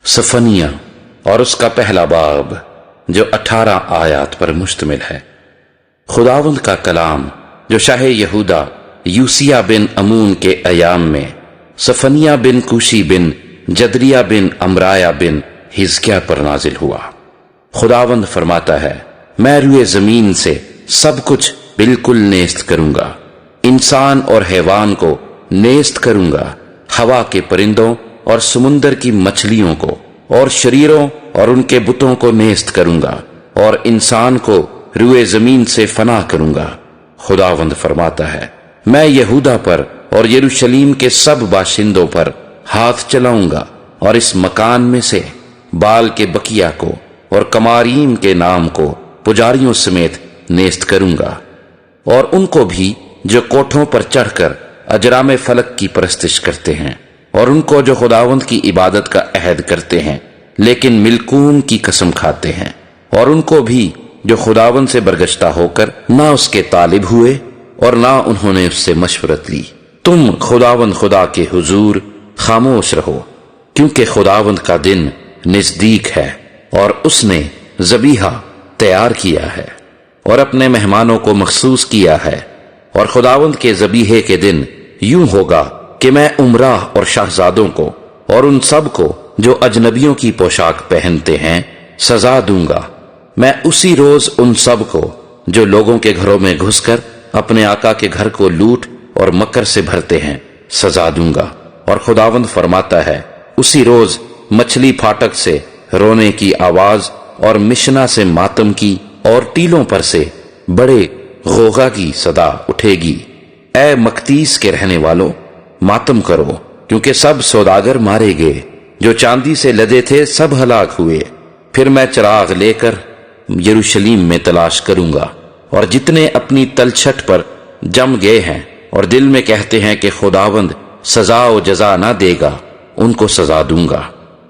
سفنیہ اور اس کا پہلا باب جو 18 آیات پر مشتمل ہے۔ خداوند کا کلام جو شاہ یہودا یوسیہ بن امون کے ایام میں سفنیہ بن کوشی بن جدریہ بن امرایہ بن حزقیہ پر نازل ہوا۔ خداوند فرماتا ہے، میں روئے زمین سے سب کچھ بالکل نیست کروں گا، انسان اور حیوان کو نیست کروں گا، ہوا کے پرندوں اور سمندر کی مچھلیوں کو اور شریروں اور ان کے بتوں کو نیست کروں گا، اور انسان کو روئے زمین سے فنا کروں گا۔ خداوند فرماتا ہے، میں یہودا پر اور یروشلیم کے سب باشندوں پر ہاتھ چلاؤں گا، اور اس مکان میں سے بال کے بقیہ کو اور کمارین کے نام کو پجاریوں سمیت نیست کروں گا، اور ان کو بھی جو کوٹھوں پر چڑھ کر اجرام فلک کی پرستش کرتے ہیں، اور ان کو جو خداوند کی عبادت کا عہد کرتے ہیں لیکن ملکون کی قسم کھاتے ہیں، اور ان کو بھی جو خداوند سے برگشتہ ہو کر نہ اس کے طالب ہوئے اور نہ انہوں نے اس سے مشورت لی۔ تم خداوند خدا کے حضور خاموش رہو، کیونکہ خداوند کا دن نزدیک ہے، اور اس نے ذبیحہ تیار کیا ہے اور اپنے مہمانوں کو مخصوص کیا ہے۔ اور خداوند کے ذبیحے کے دن یوں ہوگا کہ میں امراء اور شاہزادوں کو اور ان سب کو جو اجنبیوں کی پوشاک پہنتے ہیں سزا دوں گا۔ میں اسی روز ان سب کو جو لوگوں کے گھروں میں گھس کر اپنے آقا کے گھر کو لوٹ اور مکر سے بھرتے ہیں سزا دوں گا۔ اور خداوند فرماتا ہے، اسی روز مچھلی پھاٹک سے رونے کی آواز اور مشنا سے ماتم کی اور ٹیلوں پر سے بڑے غوغا کی صدا اٹھے گی۔ اے مکتیس کے رہنے والوں، ماتم کرو، کیونکہ سب سوداگر مارے گئے، جو چاندی سے لدے تھے سب ہلاک ہوئے۔ پھر میں چراغ لے کر یروشلیم میں تلاش کروں گا، اور جتنے اپنی تلچھٹ پر جم گئے ہیں اور دل میں کہتے ہیں کہ خداوند سزا و جزا نہ دے گا، ان کو سزا دوں گا۔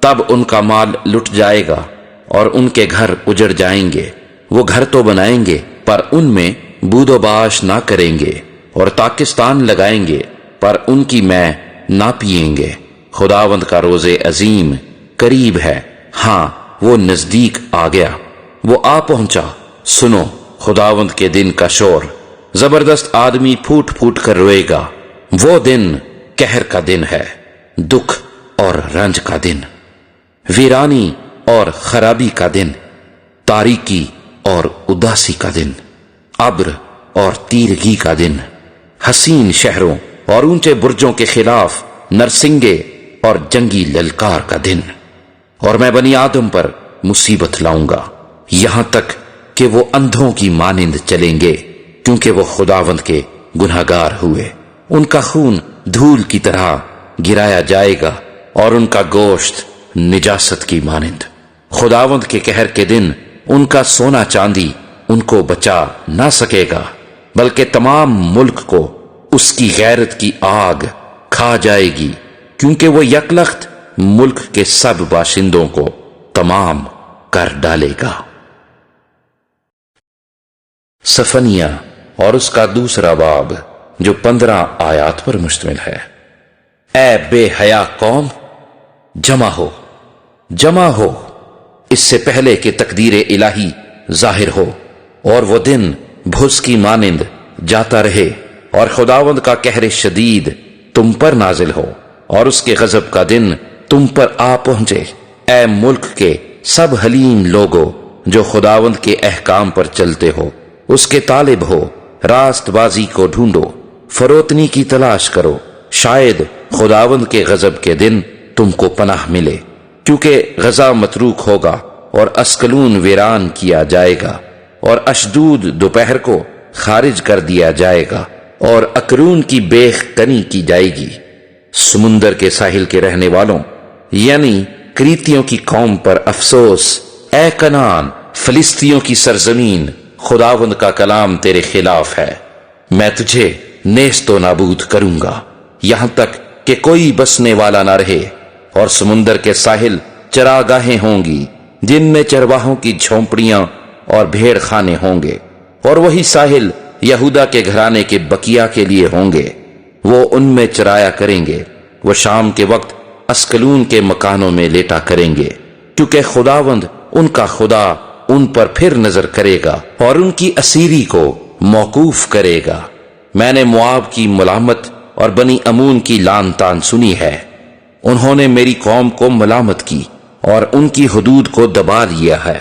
تب ان کا مال لٹ جائے گا اور ان کے گھر اجڑ جائیں گے۔ وہ گھر تو بنائیں گے پر ان میں بود و باش نہ کریں گے، اور تاکستان لگائیں گے پر ان کی میں نہ پیئیں گے۔ خداوند کا روز عظیم قریب ہے، ہاں وہ نزدیک آ گیا، وہ آ پہنچا۔ سنو خداوند کے دن کا شور، زبردست آدمی پھوٹ پھوٹ کر روئے گا۔ وہ دن قہر کا دن ہے، دکھ اور رنج کا دن، ویرانی اور خرابی کا دن، تاریکی اور اداسی کا دن، ابر اور تیرگی کا دن، حسین شہروں اور اونچے برجوں کے خلاف نرسنگے اور جنگی للکار کا دن۔ اور میں بنی آدم پر مصیبت لاؤں گا، یہاں تک کہ وہ اندھوں کی مانند چلیں گے، کیونکہ وہ خداوند کے گنہگار ہوئے۔ ان کا خون دھول کی طرح گرایا جائے گا، اور ان کا گوشت نجاست کی مانند۔ خداوند کے قہر کے دن ان کا سونا چاندی ان کو بچا نہ سکے گا، بلکہ تمام ملک کو اس کی غیرت کی آگ کھا جائے گی، کیونکہ وہ یکلخت ملک کے سب باشندوں کو تمام کر ڈالے گا۔ سفنیہ اور اس کا دوسرا باب جو 15 آیات پر مشتمل ہے۔ اے بے حیا قوم، جمع ہو، جمع ہو، اس سے پہلے کہ تقدیر الہی ظاہر ہو، اور وہ دن بھس کی مانند جاتا رہے، اور خداوند کا قہر شدید تم پر نازل ہو، اور اس کے غضب کا دن تم پر آ پہنچے۔ اے ملک کے سب حلیم لوگو جو خداوند کے احکام پر چلتے ہو، اس کے طالب ہو، راست بازی کو ڈھونڈو، فروتنی کی تلاش کرو، شاید خداوند کے غضب کے دن تم کو پناہ ملے، کیونکہ غزہ متروک ہوگا اور اسکلون ویران کیا جائے گا، اور اشدود دوپہر کو خارج کر دیا جائے گا، اور اکرون کی بیخ کنی کی جائے گی۔ سمندر کے ساحل کے رہنے والوں یعنی کریتیوں کی قوم پر افسوس۔ اے کنعان، فلسطینیوں کی سرزمین، خداوند کا کلام تیرے خلاف ہے، میں تجھے نیست و نابود کروں گا، یہاں تک کہ کوئی بسنے والا نہ رہے۔ اور سمندر کے ساحل چراگاہیں ہوں گی، جن میں چرواہوں کی جھونپڑیاں اور بھیڑ خانے ہوں گے، اور وہی ساحل یہودا کے گھرانے کے بقیہ کے لیے ہوں گے، وہ ان میں چرایا کریں گے۔ وہ شام کے وقت اسکلون کے مکانوں میں لیٹا کریں گے، کیونکہ خداوند ان کا خدا ان پر پھر نظر کرے گا اور ان کی اسیری کو موقوف کرے گا۔ میں نے مواب کی ملامت اور بنی امون کی لان تان سنی ہے۔ انہوں نے میری قوم کو ملامت کی اور ان کی حدود کو دبا لیا ہے۔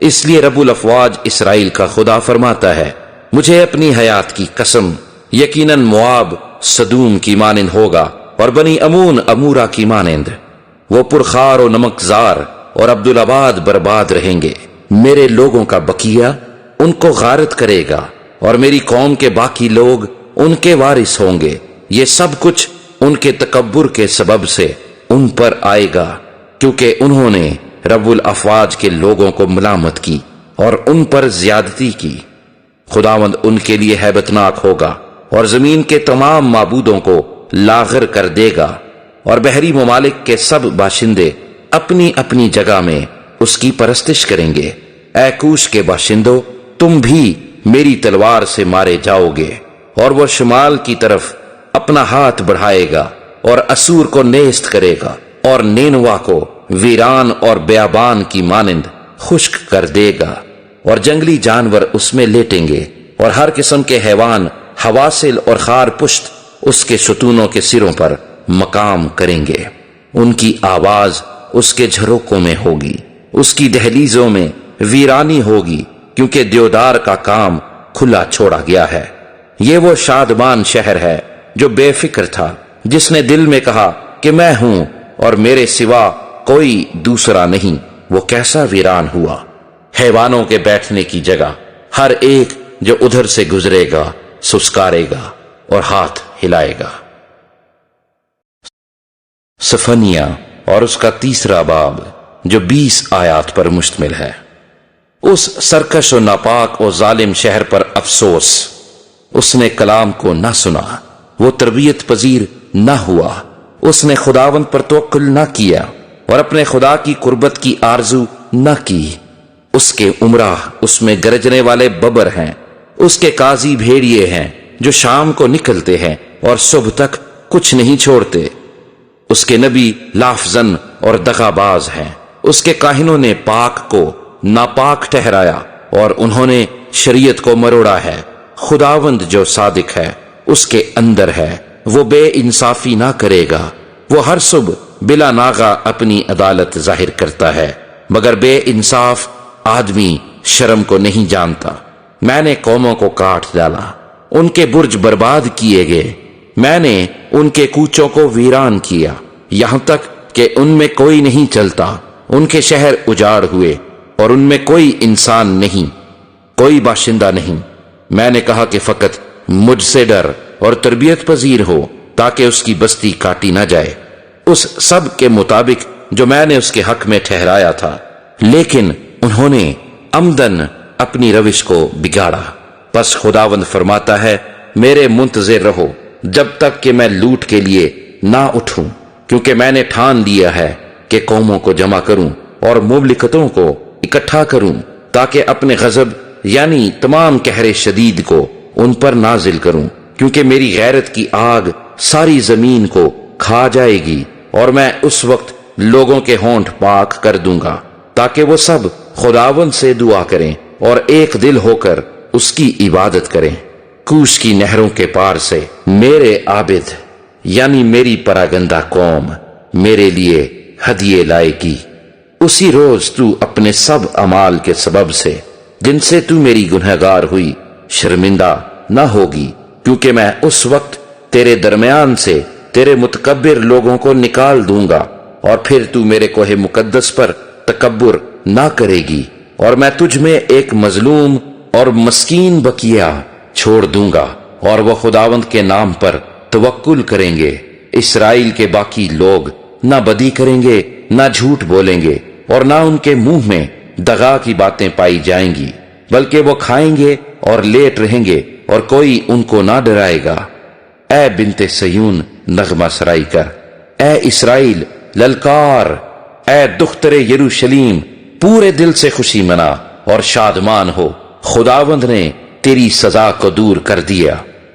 اس لیے رب الافواج اسرائیل کا خدا فرماتا ہے، مجھے اپنی حیات کی قسم، یقیناً مواب سدوم کی مانند ہوگا اور بنی امون امورا کی مانند۔ وہ پرخار و نمکزار اور عبدالآباد برباد رہیں گے۔ میرے لوگوں کا بقیہ ان کو غارت کرے گا اور میری قوم کے باقی لوگ ان کے وارث ہوں گے۔ یہ سب کچھ ان کے تکبر کے سبب سے ان پر آئے گا، کیونکہ انہوں نے رب الافواج کے لوگوں کو ملامت کی اور ان پر زیادتی کی۔ خداوند ان کے لیے ہیبتناک ہوگا اور زمین کے تمام معبودوں کو لاغر کر دے گا، اور بحری ممالک کے سب باشندے اپنی اپنی جگہ میں اس کی پرستش کریں گے۔ اے کوش کے باشندوں، تم بھی میری تلوار سے مارے جاؤ گے، اور وہ شمال کی طرف اپنا ہاتھ بڑھائے گا اور اسور کو نیست کرے گا، اور نینوا کو ویران اور بیابان کی مانند خشک کر دے گا، اور جنگلی جانور اس میں لیٹیں گے، اور ہر قسم کے حیوان حواسل اور خار پشت اس کے ستونوں کے سروں پر مقام کریں گے۔ ان کی آواز اس کے جھروکوں میں ہوگی، اس کی دہلیزوں میں ویرانی ہوگی، کیونکہ دیودار کا کام کھلا چھوڑا گیا ہے۔ یہ وہ شادمان شہر ہے جو بے فکر تھا، جس نے دل میں کہا کہ میں ہوں اور میرے سوا کوئی دوسرا نہیں۔ وہ کیسا ویران ہوا، حیوانوں کے بیٹھنے کی جگہ، ہر ایک جو ادھر سے گزرے گا سسکارے گا اور ہاتھ ہلائے گا۔ صفنیہ اور اس کا تیسرا باب جو 20 آیات پر مشتمل ہے۔ اس سرکش و ناپاک و ظالم شہر پر افسوس، اس نے کلام کو نہ سنا، وہ تربیت پذیر نہ ہوا، اس نے خداوند پر توکل نہ کیا اور اپنے خدا کی قربت کی آرزو نہ کی۔ اس کے امراء اس میں گرجنے والے ببر ہیں، اس کے قاضی بھیڑیے ہیں جو شام کو نکلتے ہیں اور صبح تک کچھ نہیں چھوڑتے۔ اس کے نبی لافزن اور دغاباز ہیں، اس کے کاہنوں نے پاک کو ناپاک ٹھہرایا اور انہوں نے شریعت کو مروڑا ہے۔ خداوند جو صادق ہے اس کے اندر ہے، وہ بے انصافی نہ کرے گا۔ وہ ہر صبح بلا ناغہ اپنی عدالت ظاہر کرتا ہے، مگر بے انصاف آدمی شرم کو نہیں جانتا۔ میں نے قوموں کو کاٹ ڈالا، ان کے برج برباد کیے گئے، میں نے ان کے کوچوں کو ویران کیا، یہاں تک کہ ان میں کوئی نہیں چلتا۔ ان کے شہر اجاڑ ہوئے اور ان میں کوئی انسان نہیں، کوئی باشندہ نہیں۔ میں نے کہا کہ فقط مجھ سے ڈر اور تربیت پذیر ہو، تاکہ اس کی بستی کاٹی نہ جائے، اس سب کے مطابق جو میں نے اس کے حق میں ٹھہرایا تھا۔ لیکن انہوں نے عمدن اپنی روش کو بگاڑا۔ پس خداوند فرماتا ہے، میرے منتظر رہو جب تک کہ میں لوٹ کے لیے نہ اٹھوں، کیونکہ میں نے ٹھان لیا ہے کہ قوموں کو جمع کروں اور مملکتوں کو اکٹھا کروں، تاکہ اپنے غضب یعنی تمام قہر شدید کو ان پر نازل کروں، کیونکہ میری غیرت کی آگ ساری زمین کو کھا جائے گی، اور میں اس وقت لوگوں کے ہونٹ پاک کر دوں گا، تاکہ وہ سب خداوند سے دعا کریں اور ایک دل ہو کر اس کی عبادت کریں۔ کوش کی نہروں کے پار سے میرے عابد یعنی میری پراگندہ قوم میرے لیے ہدیے لائے گی۔ اسی روز تو اپنے سب اعمال کے سبب سے جن سے تو میری گنہگار ہوئی شرمندہ نہ ہوگی، کیونکہ میں اس وقت تیرے درمیان سے تیرے متکبر لوگوں کو نکال دوں گا، اور پھر تو میرے کوہ مقدس پر تکبر نہ کرے گی، اور میں تجھ میں ایک مظلوم اور مسکین بقیہ چھوڑ دوں گا، اور وہ خداوند کے نام پر توکل کریں گے۔ اسرائیل کے باقی لوگ نہ بدی کریں گے نہ جھوٹ بولیں گے، اور نہ ان کے منہ میں دغا کی باتیں پائی جائیں گی، بلکہ وہ کھائیں گے اور لیٹ رہیں گے اور کوئی ان کو نہ ڈرائے گا۔ اے بنت سیون نغمہ سرائی کر، اے اسرائیل للکار، اے دختر یروشلیم پورے دل سے خوشی منا اور شادمان ہو۔ خداوند نے تیری سزا کو دور کر دیا،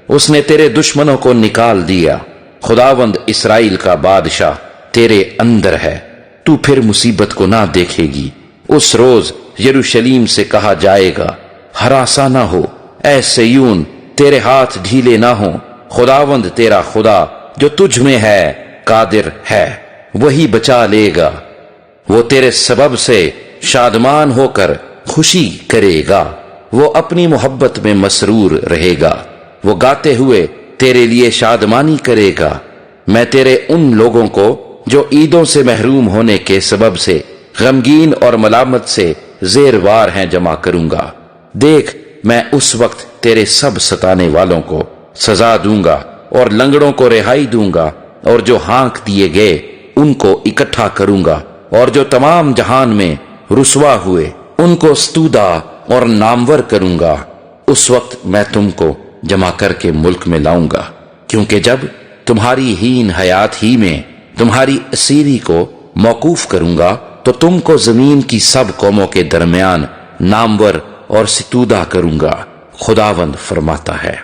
اس نے تیرے دشمنوں کو نکال دیا۔ خداوند اسرائیل کا بادشاہ تیرے اندر ہے، تو پھر مصیبت کو نہ دیکھے گی۔ اس روز یروشلیم سے کہا جائے گا، ہراساں نہ ہو، اے سیون تیرے ہاتھ ڈھیلے نہ ہوں، خداوند تیرا خدا جو تجھ میں ہے قادر ہے، وہی بچا لے گا، وہ تیرے سبب سے شادمان ہو کر خوشی کرے گا، وہ اپنی محبت میں مسرور رہے گا، وہ گاتے ہوئے تیرے لیے شادمانی کرے گا۔ میں تیرے ان لوگوں کو جو عیدوں سے محروم ہونے کے سبب سے غمگین اور ملامت سے زیروار ہیں جمع کروں گا۔ دیکھ میں اس وقت تیرے سب ستانے والوں کو سزا دوں گا اور لنگڑوں کو رہائی دوں گا، اور جو ہانک دیے گئے ان کو اکٹھا کروں گا، اور جو تمام جہان میں رسوا ہوئے ان کو ستودہ اور نامور کروں گا۔ اس وقت میں تم کو جمع کر کے ملک میں لاؤں گا، کیونکہ جب تمہاری ہین حیات ہی میں تمہاری اسیری کو موقوف کروں گا تو تم کو زمین کی سب قوموں کے درمیان نامور اور ستودہ کروں گا، خداوند فرماتا ہے۔